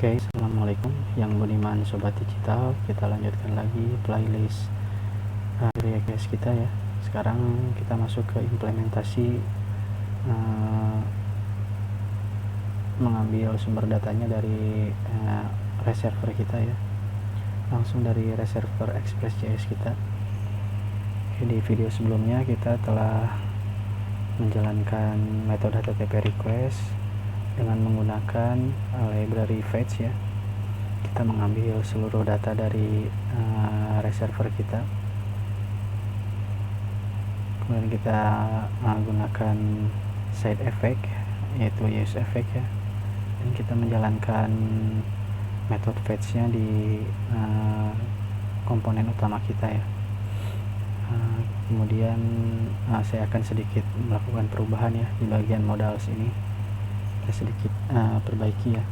Oke, assalamualaikum yang budiman sobat digital. Kita lanjutkan lagi playlist request kita ya. Sekarang kita masuk ke implementasi mengambil sumber datanya dari reserver kita ya, langsung dari reserver Express.js kita. Oke, di video sebelumnya kita telah menjalankan metode HTTP request dengan menggunakan library fetch ya. Kita mengambil seluruh data dari reserver kita, kemudian kita menggunakan side effect yaitu use effect ya, dan kita menjalankan metode fetch-nya di komponen utama kita ya. Kemudian saya akan sedikit melakukan perubahan ya di bagian modals ini. Kita sedikit perbaiki ya.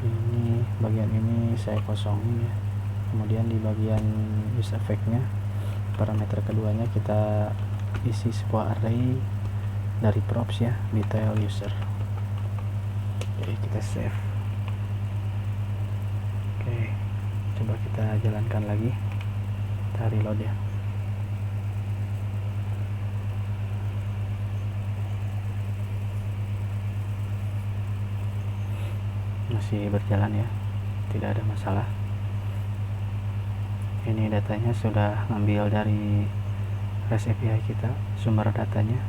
Ini bagian ini saya kosongin ya. Kemudian di bagian use effect-nya, parameter keduanya kita isi sebuah array dari props ya, detail user. Oke, kita save. Oke, coba kita jalankan lagi. Kita reload ya. Masih berjalan ya, tidak ada masalah. Ini datanya sudah ngambil dari REST API kita, sumber datanya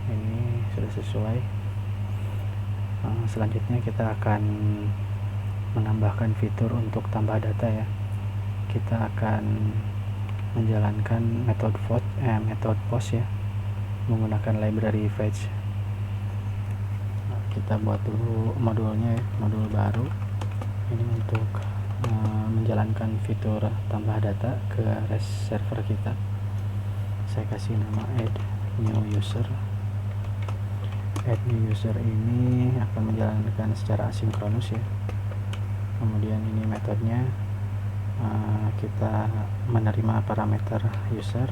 ini sudah sesuai. Selanjutnya kita akan menambahkan fitur untuk tambah data ya. Kita akan menjalankan metode post ya, menggunakan library fetch. Kita buat dulu modulnya ya, modul baru ini untuk menjalankan fitur tambah data ke REST server kita. Saya kasih nama add new user. Add new user ini akan menjalankan secara asinkronus ya. Kemudian ini metodenya, kita menerima parameter user.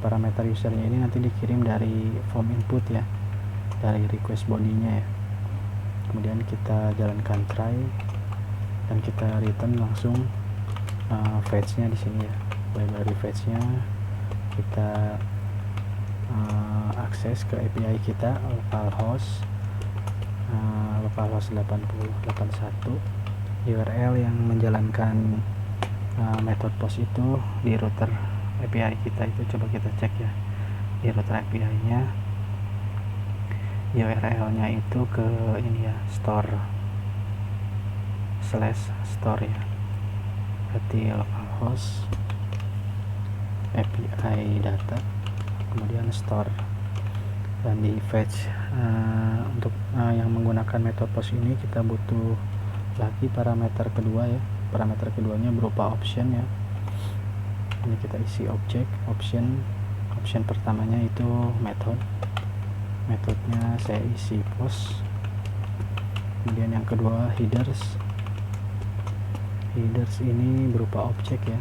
Parameter usernya ini nanti dikirim dari form input ya, dari request body-nya ya. Kemudian kita jalankan try dan kita return langsung fetch-nya di sini ya. Library fetch-nya kita akses ke API kita localhost 8081. URL yang menjalankan metode post itu di router API kita itu, coba kita cek ya. Di router API-nya URL-nya itu ke ini ya, store ya. Berarti localhost API data, kemudian store, dan di fetch. Untuk yang menggunakan metode post ini kita butuh lagi parameter kedua ya. Parameter keduanya berupa option ya. Ini kita isi option pertamanya itu metodenya saya isi post. Kemudian yang kedua headers ini berupa objek ya.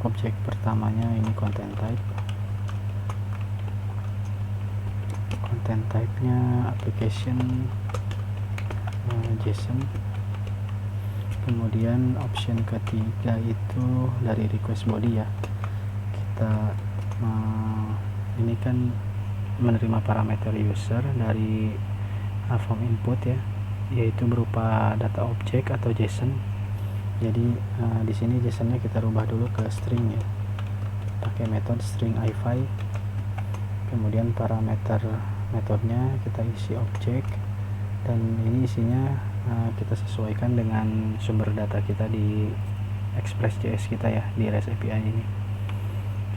Objek pertamanya ini content type-nya application JSON. Kemudian option ketiga itu dari request body ya. Kita ini kan menerima parameter user dari form input ya, yaitu berupa data objek atau JSON. Jadi di sini JSON-nya kita rubah dulu ke string ya, pakai metode string i5. Kemudian parameter metodenya kita isi objek, dan ini isinya kita sesuaikan dengan sumber data kita di Express.js kita ya, di REST API ini.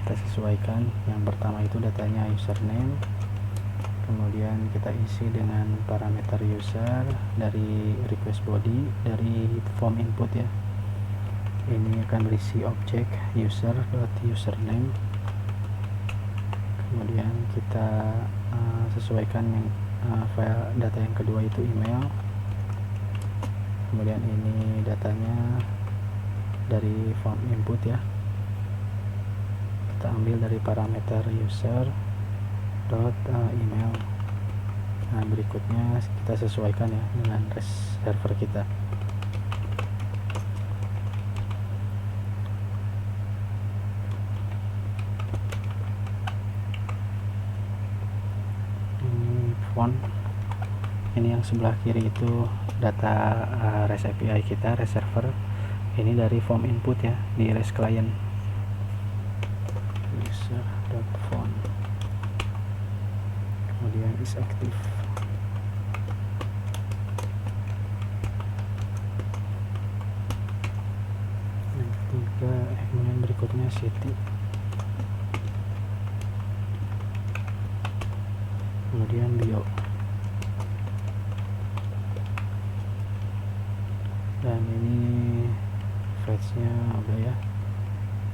Kita sesuaikan. Yang pertama itu datanya username, kemudian kita isi dengan parameter user dari request body dari form input ya. Ini akan berisi objek user.username. Kemudian kita sesuaikan yang file data yang kedua itu email. Kemudian ini datanya dari form input ya, kita ambil dari parameter user email. berikutnya kita sesuaikan ya dengan REST server kita. Ini font, ini yang sebelah kiri itu data REST API kita, REST server. Ini dari form input ya di REST client, user.font, kemudian is active. Kemudian berikutnya city, kemudian bio, dan ini fetch-nya udah ya.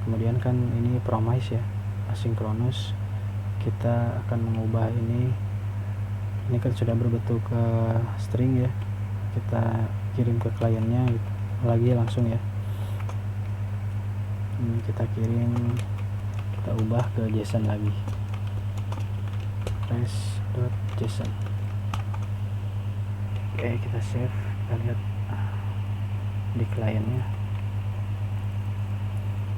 Kemudian kan ini promise ya, asynchronous. Kita akan mengubah ini kan sudah berbentuk ke string ya, kita kirim ke kliennya lagi langsung ya. Ini kita kirim, kita ubah ke JSON lagi, res.json. Oke, kita save, kita lihat di kliennya.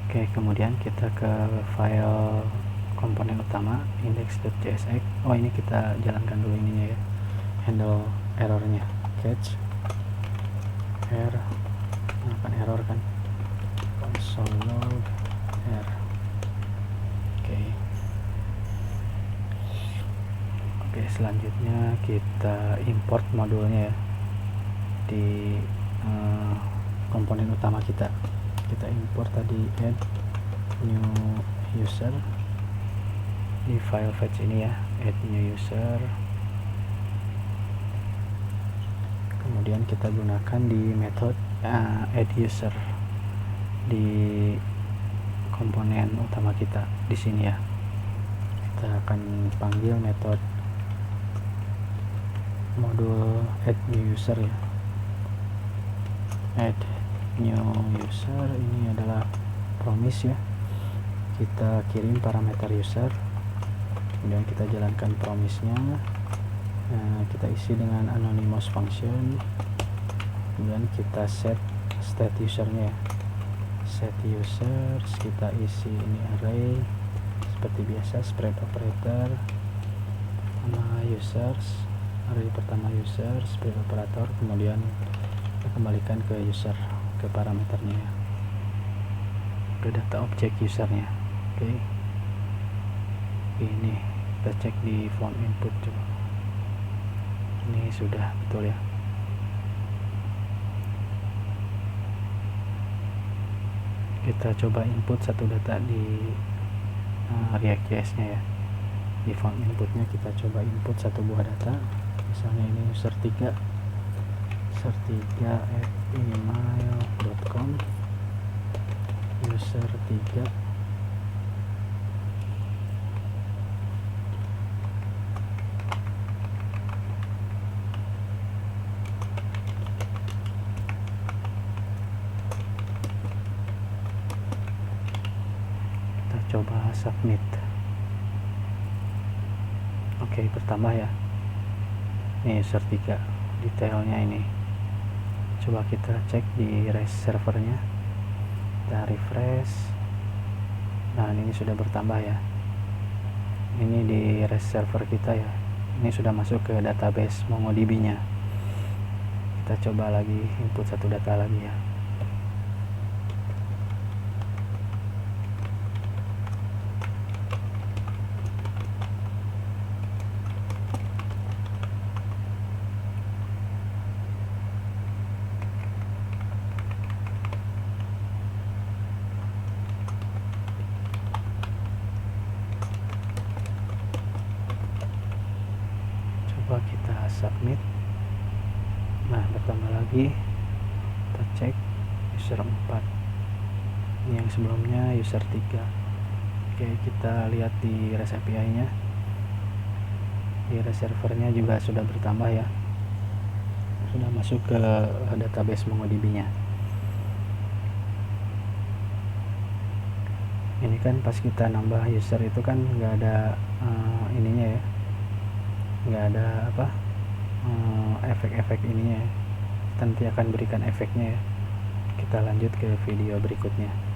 Oke, kemudian kita ke file komponen utama index.jsx. Oh, ini kita jalankan dulu ininya ya, handle errornya, catch error, akan error kan, console log error. Oke, selanjutnya kita import modulnya ya di komponen utama kita. Kita import tadi add new user di file fetch ini ya, add new user. Kemudian kita gunakan di method add user di komponen utama kita di sini ya. Kita akan panggil metode modul add new user ya, add new user. Ini adalah promise ya, kita kirim parameter user, kemudian kita jalankan promise-nya. Kita isi dengan anonymous function, kemudian kita set state usernya ya, set users. Kita isi ini array seperti biasa, spread operator, pertama users, array pertama user, spread operator, kemudian kita kembalikan ke user, ke parameternya ya, ke data objek usernya. Oke. Ini kita cek di form input coba, ini sudah betul ya. Kita coba input satu data di React.js nya ya. Di form inputnya kita coba input satu buah data, misalnya ini user 3 @email.com, user 3. Coba submit. Oke, bertambah ya. Ini user 3, detailnya ini. Coba kita cek di REST servernya, kita refresh. Nah, ini sudah bertambah ya. Ini di REST server kita ya, ini sudah masuk ke database MongoDB nya. Kita coba lagi input satu data lagi ya. Coba kita submit. Nah, bertambah lagi. Kita cek user 4. Ini yang sebelumnya user 3. Oke, kita lihat di REST API nya, di REST servernya juga sudah bertambah ya, sudah masuk ke database MongoDB nya. Ini kan pas kita nambah user itu kan nggak ada ininya ya, nggak ada apa, efek-efek ininya ya. Kita nanti akan berikan efeknya ya. Kita lanjut ke video berikutnya.